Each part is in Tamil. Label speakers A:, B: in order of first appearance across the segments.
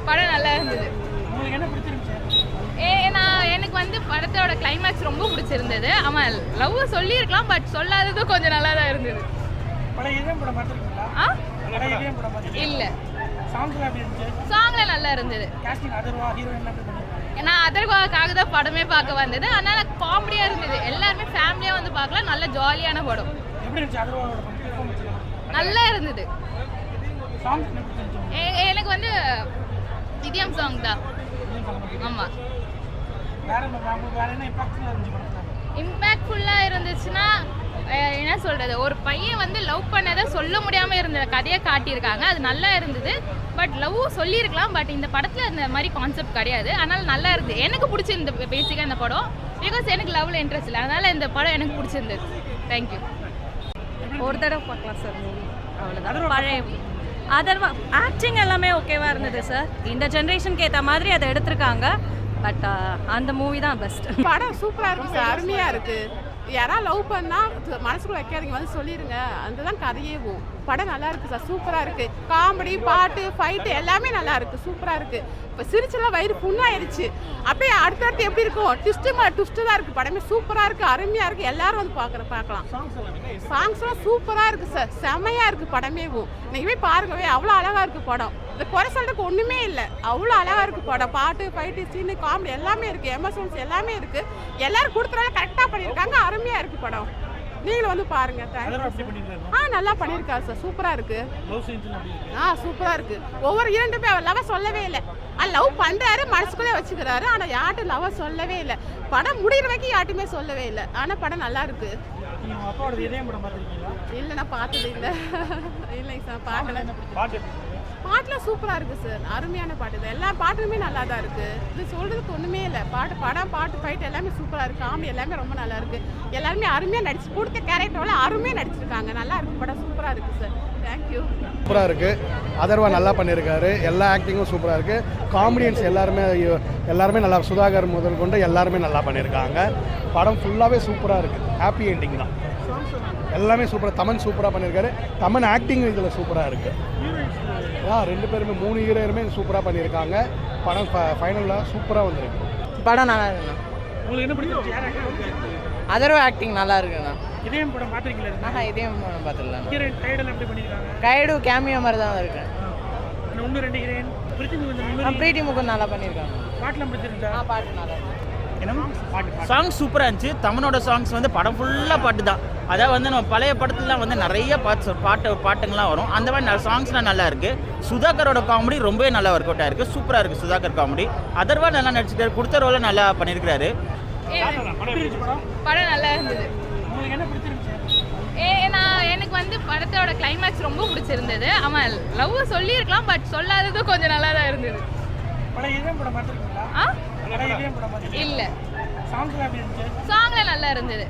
A: படம் நல்லா இருந்தது. எனக்கு வந்து படத்தோட கிளைமேக்ஸ் ரொம்ப பிடிச்சிருந்தது. அவன் லவ் சொல்லியிருக்கலாம், பட் சொல்லாதது கொஞ்சம் நல்லா தான் இருந்தது. இல்ல சாங்ல நல்லா இருந்தது. நான் அதர்வாக்காக தான் படமே பார்க்க வந்தது. அதனால காமெடியா இருந்தது. எல்லாருமே ஃபேமிலியா வந்து பார்க்கலாம். நல்ல ஜாலியான படம். நல்லா இருந்தது. எனக்கு வந்து இதயம் சாங் தான். ஆமா, இம்பாக்ட்ஃபுல்லா இருந்துச்சுன்னா என்ன சொல்றது, ஒரு பையன் வந்து லவ் பண்ணதை சொல்ல முடியாம இருந்த கதையை காட்டியிருக்காங்க. அது நல்லா இருந்தது. பட் லவ் சொல்லியிருக்கலாம், பட் இந்த படத்துல இந்த மாதிரி கான்செப்ட் கிடையாது. அதனால நல்லா இருந்தது. எனக்கு பிடிச்சிருந்த பேசிக்காக இந்த படம். பிகாஸ் எனக்கு லவ்ல இன்ட்ரெஸ்ட் இல்லை. அதனால இந்த படம் எனக்கு பிடிச்சிருந்தது. தேங்க்யூ.
B: ஒரு தடவை பார்க்கலாம் சார் மூவி. அவ்வளோதான். பழைய அதர்வா ஆக்டிங் எல்லாமே ஓகேவா இருந்தது சார். இந்த ஜென்ரேஷனுக்கு ஏற்ற மாதிரி அதை எடுத்திருக்காங்க. பட் அந்த மூவி தான் பெஸ்ட்.
C: படம் சூப்பராக இருக்குது சார். அருமையாக இருக்குது. யாராவது லவ் பண்ணால் மனசுக்குள்ள வைக்காதீங்க, வந்து சொல்லிடுங்க. அதுதான் கதையே போகும். படம் நல்லா இருக்குது சார். சூப்பராக இருக்குது. காமெடி, பாட்டு, ஃபைட்டு எல்லாமே நல்லா இருக்குது. சூப்பராக இருக்குது. இப்போ சிரிச்செல்லாம் வயிறு புண்ணாயிருச்சு. அப்படியே அடுத்தடுத்து எப்படி இருக்கும், ட்விஸ்ட்டு தான் இருக்குது. படமே சூப்பராக இருக்குது. அருமையாக இருக்குது. எல்லாரும் வந்து பார்க்கலாம். சாங்ஸ்லாம் சூப்பராக இருக்குது சார். செமையாக இருக்குது படமே. நீங்கள் போய் பாருங்கவே, அவ்வளோ அழகாக இருக்குது படம். இந்த குறை சொல்றதுக்கு ஒன்றுமே இல்லை. அவ்வளோ அழகாக இருக்குது படம். பாட்டு, ஃபைட்டு, சீனு, காமெடி எல்லாமே இருக்குது. எமோஷன்ஸ் எல்லாமே இருக்குது. எல்லாரும் கொடுத்துறால கரெக்டாக பண்ணியிருக்காங்க. அருமையாக இருக்குது படம். நீங்களும் வந்து பாருங்க. நல்லா பண்ணியிருக்காரு சார். சூப்பராக இருக்கு. சூப்பராக இருக்கு. ஒவ்வொரு 2 பேர் லவ் சொல்லவே இல்லை. லவ் பண்ணுறாரு, மனசுக்குள்ளே வச்சுக்கிறாரு. ஆனால் யார்ட்டும் லவ் சொல்லவே இல்லை. படம் முடிகிற வரைக்கும் யார்ட்டுமே சொல்லவே இல்லை. ஆனால் படம் நல்லா இருக்கு. இல்லை, நான் பார்த்தது இல்லை. இல்லைங்க சார், பார்க்கல. பாட்டுலாம் சூப்பராக இருக்குது சார். அருமையான பாட்டு தான். எல்லா பாட்டுமே நல்லா தான் இருக்குது. இது சொல்கிறதுக்கு ஒன்றுமே இல்லை. பாட்டு ஃபைட் எல்லாமே சூப்பராக இருக்குது. காமெடி எல்லாமே ரொம்ப நல்லா இருக்குது. எல்லாருமே அருமையாக நடிச்சு கொடுத்த கேரக்டரோட அருமையாக நடிச்சிருக்காங்க. நல்லா இருக்குது படம். சூப்பராக இருக்குது சார். தேங்க்யூ.
D: சூப்பராக இருக்குது. அதர்வா நல்லா பண்ணியிருக்காரு. எல்லா ஆக்டிங்கும் சூப்பராக இருக்குது. காமெடியன்ஸ் எல்லாருமே நல்லா, சுதாகர் முதல் கொண்டு எல்லாருமே நல்லா பண்ணியிருக்காங்க. படம் ஃபுல்லாகவே சூப்பராக இருக்குது. ஹாப்பி எண்டிங் தான். எல்லாமே சூப்பராக. தமன் சூப்பராக பண்ணியிருக்காரு. தமன் ஆக்டிங் இதில் சூப்பராக இருக்குது. 2 பேருமே 3 ஹீரோயுமே சூப்பராக பண்ணியிருக்காங்க. படம் ஃபைனலாக சூப்பராக வந்திருக்கு.
E: படம் நல்லா இருக்குண்ணா. உங்களுக்கு என்ன பிடிச்சிருக்கு? அதர்வா ஆக்டிங் நல்லா இருக்குண்ணா.
F: இதயம் படம் பார்த்துருக்கீங்களா?
E: இதயம் படம் பார்த்துக்கலாம்.
F: ஹீரோயின் கைடெல்லாம் எப்படி பண்ணியிருக்காங்க?
E: கைடு கேமியோ மாதிரி தான் இருக்கு.
F: 1-2 ஹீரோயின்
E: பிரீத்தி முகுந்த் நல்லா பண்ணியிருக்காங்க.
F: பாட்டுலாம் பிடிச்சிருந்தா?
E: பாட்டு நல்லா இருக்கு.
G: சாங் சூப்பராக இருந்துச்சு. தமனோட சாங்ஸ் வந்து படம் ஃபுல்லாக பாட்டு தான். அதாவது வந்து நம்ம பழைய படத்துலலாம் வந்து நிறைய பாட்டுங்கள்லாம் வரும். அந்த மாதிரி சாங்ஸ்லாம் நல்லா இருக்குது. சுதாகரோட காமெடி ரொம்பவே நல்லா ஒர்க் அவுட் ஆயிருக்கு. சூப்பராக இருக்குது சுதாகர் காமெடி. அதர்வா நல்லா நடிச்சிருக்காரு. கொடுத்த ரோல நல்லா பண்ணியிருக்கிறாரு.
A: படம் நல்லா இருந்தது. எனக்கு வந்து படத்தோட கிளைமேக்ஸ் ரொம்ப பிடிச்சிருந்தது. அவன் லவ் சொல்லியிருக்கலாம், பட் சொல்லாதது கொஞ்சம் நல்லா தான் இருந்தது. இல்ல சாங்ல நல்லா இருந்தது.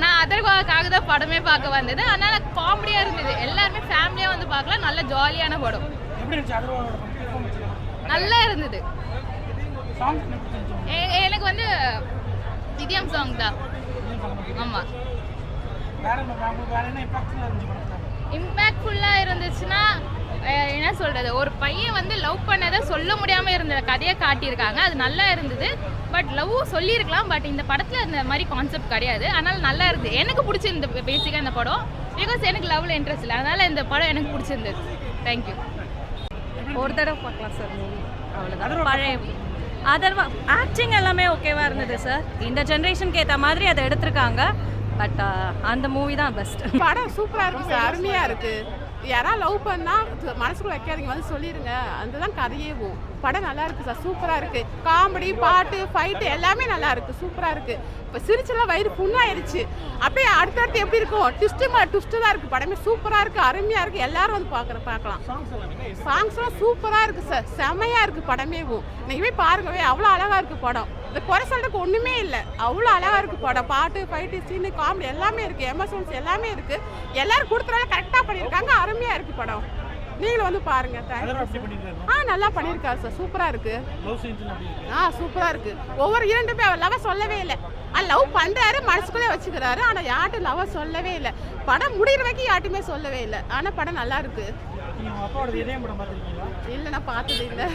A: நான் அதர்வாக்காக தான் படமே பார்க்க வந்தது. அதனால காமெடியா இருந்தது. எல்லாருமே ஃபேமிலியா வந்து பார்க்கலாம். நல்ல ஜாலியான படம். நல்லா இருந்தது. எனக்கு வந்து இதயம் சாங் தான். ஆமா, இம்பாக்ட்ஃபுல்லா இருந்துச்சுன்னா என்ன சொல்றது, ஒரு பையன் வந்து லவ் பண்ணதை சொல்ல முடியாம இருந்த கதையை காட்டியிருக்காங்க. அது நல்லா இருந்தது. பட் லவ் சொல்லியிருக்கலாம், பட் இந்த படத்துல இந்த மாதிரி கான்செப்ட் கிடையாது. அதனால நல்லா இருந்தது. எனக்கு பிடிச்சிருந்த பேசிக்காக இந்த படம். பிகாஸ் எனக்கு லவ்ல இன்ட்ரெஸ்ட் இல்லை. அதனால இந்த படம் எனக்கு பிடிச்சிருந்தது. தேங்க்யூ.
B: ஒரு தடவை பார்க்கலாம் சார் மூவி. அவ்வளோதான். பழைய அதர்வா ஆக்டிங் எல்லாமே ஓகேவா இருந்தது சார். இந்த ஜென்ரேஷனுக்கு ஏற்ற மாதிரி அதை எடுத்திருக்காங்க. பட் அந்த மூவி தான் பெஸ்ட்.
C: படம் சூப்பராக இருக்குது சார். அருமையாக இருக்குது. யாராவது லவ் பண்ணால் மனசுக்குள்ள வைக்காதீங்க, வந்து சொல்லிடுங்க. அதுதான் கதையே போகும். படம் நல்லா இருக்குது சார். சூப்பராக இருக்குது. காமெடி, பாட்டு, ஃபைட்டு எல்லாமே நல்லா இருக்குது. சூப்பராக இருக்குது. இப்போ சிரிச்செல்லாம் வயிறு புண்ணாயிருச்சு. அப்படியே அடுத்தடுத்து எப்படி இருக்கும், ட்விஸ்ட்டு தான் இருக்குது. படமே சூப்பராக இருக்குது. அருமையாக இருக்குது. எல்லாரும் வந்து பார்க்கலாம். சாங்ஸ்லாம் சூப்பராக இருக்குது சார். செமையாக இருக்குது படமே. நீங்கள் போய் பாருங்கவே, அவ்வளோ அழகாக இருக்குது படம். இந்த குறை சொல்றதுக்கு ஒன்றுமே இல்லை. அவ்வளோ அழகாக இருக்குது படம். பாட்டு, ஃபைட்டு, சீனு, காமெடி எல்லாமே இருக்குது. எமோஷன்ஸ் எல்லாமே இருக்குது. எல்லாரும் கொடுத்துறால கரெக்டாக பண்ணியிருக்காங்க. அருமையாக இருக்குது படம். நீங்களும் வந்து பாருங்க. நல்லா பண்ணியிருக்காரு சார். சூப்பராக இருக்கு. சூப்பராக இருக்கு. ஒவ்வொரு 2 பேர் லவ் சொல்லவே இல்லை. லவ் பண்ணுறாரு, மனசுக்குள்ளே வச்சுக்கிறாரு. ஆனால் யார்ட்டும் லவ் சொல்லவே இல்லை. படம் முடிகிற வரைக்கும் யார்ட்டுமே சொல்லவே இல்லை. ஆனால் படம் நல்லா இருக்கு.
F: நீங்கள் உங்கள் அப்பாவோட இதயம் படம் பார்த்துருக்கீங்களா?
C: இல்லை நான் பார்த்தது இல்லை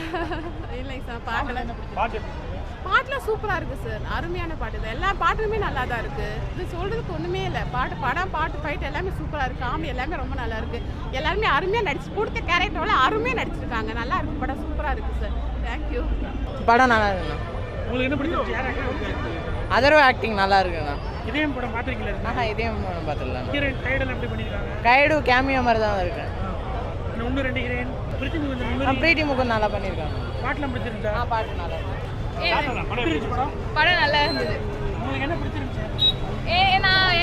C: இல்லைங்க சார் பார்க்கல.
F: பாட்டு எப்படி இருக்கு?
C: பாட்டுலாம் சூப்பராக இருக்குது சார், அருமையான பாட்டு தான். எல்லா பாட்டுமே நல்லா தான் இருக்குது. இது சொல்கிறதுக்கு ஒன்றுமே இல்லை. படம் பாட்டு ஃபைட் எல்லாமே சூப்பராக இருக்குது. காமெடி எல்லாமே ரொம்ப நல்லா இருக்குது. எல்லாருமே அருமையாக நடிச்சு கொடுத்த கேரக்டரோட அருமையாக நடிச்சிருக்காங்க. நல்லா இருக்குது படம், சூப்பராக இருக்குது சார். தேங்க்யூ.
E: படம் நல்லா இருக்குண்ணா.
F: உங்களுக்கு என்ன பிடிச்சிருச்சு? யார் ஆக்டிங்?
E: அதர்வா ஆக்டிங் நல்லா இருக்குண்ணா.
F: இதயம் படம் பார்த்துருக்கீங்களா?
E: இதயம் படம் பார்த்துடலாம்.
F: ஹீரோயின் கைடெல்லாம் எப்படி பண்ணியிருக்காங்க?
E: கைடு கேமியோ மாதிரி தான் இருக்கு.
F: ஒன்று ரெண்டு ஹீரோயின் பிரீத்தி முகுந்தன்
E: பிரீத்தி முகுந்த் நல்லா பண்ணியிருக்காங்க.
F: பாட்டெல்லாம் பிடிச்சிருந்தா?
E: பாட்டு நல்லா இருக்கு.
A: படம் நல்லா இருந்தது.
F: உங்களுக்கு என்ன பிடிச்சிருந்துச்சு?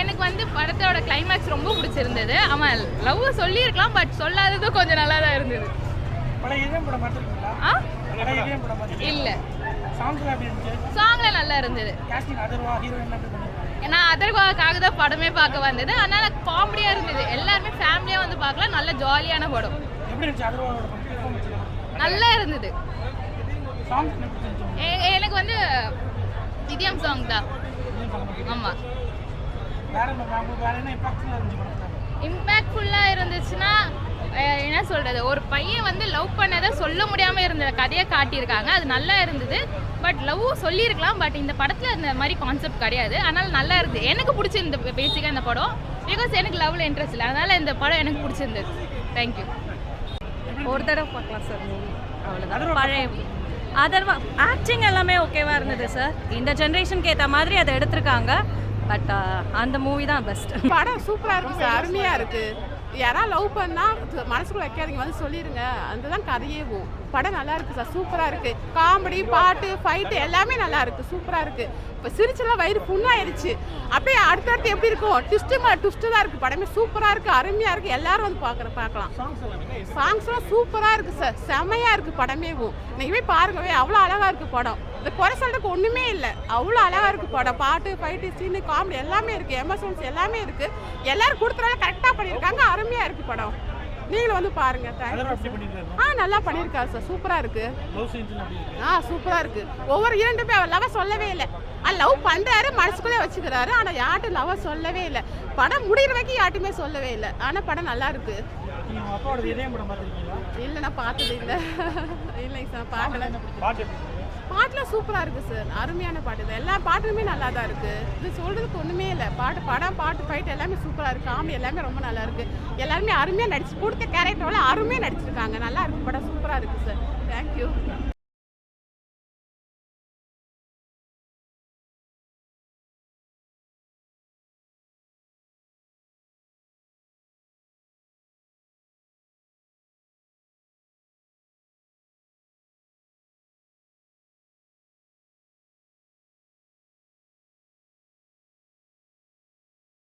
A: எனக்கு வந்து படத்தோட கிளைமேக்ஸ் ரொம்ப பிடிச்சிருந்தது. அவன் லவ் சொல்லியிருக்கலாம், பட் சொல்லாததும் கொஞ்சம் நல்லா தான் இருந்தது.
F: பழைய இதயம் படம் பார்த்துருக்கீங்களா? பழைய இதயம் படம் பார்த்துருக்கீங்களா?
A: இல்லை,
F: சாங்ஸ்லாம் எப்படி இருந்துச்சு?
A: சாங்ல நல்லா இருந்தது.
F: காஸ்டிங் அதர்வா ஹீரோயின் எப்படி பண்ணியிருக்காங்க?
A: நான் அதர்வாவுக்காக தான் படமே பார்க்க வந்தது. அதனால காமெடியாக இருந்தது. எல்லாருமே ஃபேமிலியாக வந்து பார்க்கலாம். நல்ல ஜாலியான படம்.
F: எப்படி இருந்துச்சு அதர்வாவோட பெர்ஃபார்மன்ஸ்?
A: நல்லா இருந்தது.
F: சாங்ஸ் என்ன பிடிச்சிருந்துச்சு?
A: எனக்கு வந்து இதயம் சாங் தான். ஆமாம்,
F: வேற என்ன இம்பாக்ட்ஃபுல்லாக இருந்துச்சு படத்தில்?
A: இம்பேக்ட்ஃபுல்லாக இருந்துச்சுன்னா என்ன சொல்கிறது, ஒரு பையன் வந்து லவ் பண்ணதை சொல்ல முடியாமல் இருந்த கதையை காட்டியிருக்காங்க. அது நல்லா இருந்தது. பட் லவ் சொல்லியிருக்கலாம், பட் இந்த படத்தில் இந்த மாதிரி கான்செப்ட் கிடையாது. அதனால் நல்லா இருந்தது. எனக்கு பிடிச்சிருந்தது பேசிக்காக இந்த படம். பிகாஸ் எனக்கு லவ்வில் இன்ட்ரெஸ்ட் இல்லை. அதனால் இந்த படம் எனக்கு பிடிச்சிருந்தது. தேங்க்யூ.
B: ஒரு தடவை பார்க்கலாம் சார் மூவி, அவ்வளோதான். பழைய அதர்வா ஆக்டிங் எல்லாமே ஓகேவாக இருந்தது சார். இந்த ஜென்ரேஷனுக்கு ஏற்ற மாதிரி அதை எடுத்திருக்காங்க. பட் அந்த மூவி தான் பெஸ்ட்.
C: படம் சூப்பராக இருக்குது சார், அருமையாக இருக்குது. யாராவது லவ் பண்ணால் மனசுக்குள்ள வைக்காதீங்க, வந்து சொல்லிடுங்க. அதுதான் கதையே போகும். படம் நல்லா இருக்குது சார், சூப்பராக இருக்குது. காமெடி, பாட்டு, ஃபைட்டு எல்லாமே நல்லா இருக்குது, சூப்பராக இருக்குது. இப்போ சிரிச்செல்லாம் வயிறு புண்ணாயிருச்சு. அப்படியே அடுத்தடுத்து எப்படி இருக்கும், ட்விஸ்ட்டு தான் இருக்குது. படமே சூப்பராக இருக்குது, அருமையாக இருக்குது. எல்லாரும் வந்து பார்க்கலாம். சாங்ஸ்லாம் சூப்பராக இருக்குது சார், செமையாக இருக்குது படமே. நீங்கள் போய் பாருங்கவே, அவ்வளோ அழகாக இருக்குது படம். இந்த குறை சொல்றதுக்கு ஒன்றுமே இல்லை, அவ்வளோ அழகாக இருக்குது படம். பாட்டு, ஃபைட்டு, சீனு, காமெடி எல்லாமே இருக்குது. எமோஷன்ஸ் எல்லாமே இருக்குது. எல்லாரும் கொடுத்துறாங்க, கரெக்டாக பண்ணியிருக்காங்க. அருமையாக இருக்குது படம். நீங்களும் வந்து பாருங்க. நல்லா பண்ணியிருக்காரு சார், சூப்பராக இருக்கு. சூப்பராக இருக்கு. ஒவ்வொரு இரண்டு பேர் லவ் சொல்லவே இல்லை. லவ் பண்ணுறாரு, மனசுக்குள்ளே வச்சுக்கிறாரு. ஆனால் யார்ட்டும் லவ் சொல்லவே இல்லை. படம் முடிகிற வரைக்கும் யார்ட்டுமே சொல்லவே இல்லை. ஆனால் படம் நல்லா இருக்கு. இல்லை நான் பார்த்தது இல்லை இல்லைங்க சார், பார்க்கல. பாட்டுலாம் சூப்பராக இருக்குது சார், அருமையான பாட்டு தான். எல்லா பாட்டுமே நல்லா தான் இருக்குது. இது சொல்கிறதுக்கு ஒன்றுமே இல்லை. பாட்டு ஃபைட் எல்லாமே சூப்பராக இருக்குது. காமெடி எல்லாமே ரொம்ப நல்லா இருக்குது. எல்லாருமே அருமையாக நடிச்சு கொடுத்த கேரக்டரோட அருமையாக நடிச்சிருக்காங்க. நல்லா இருக்குது படம், சூப்பராக இருக்குது சார். தேங்க்யூ.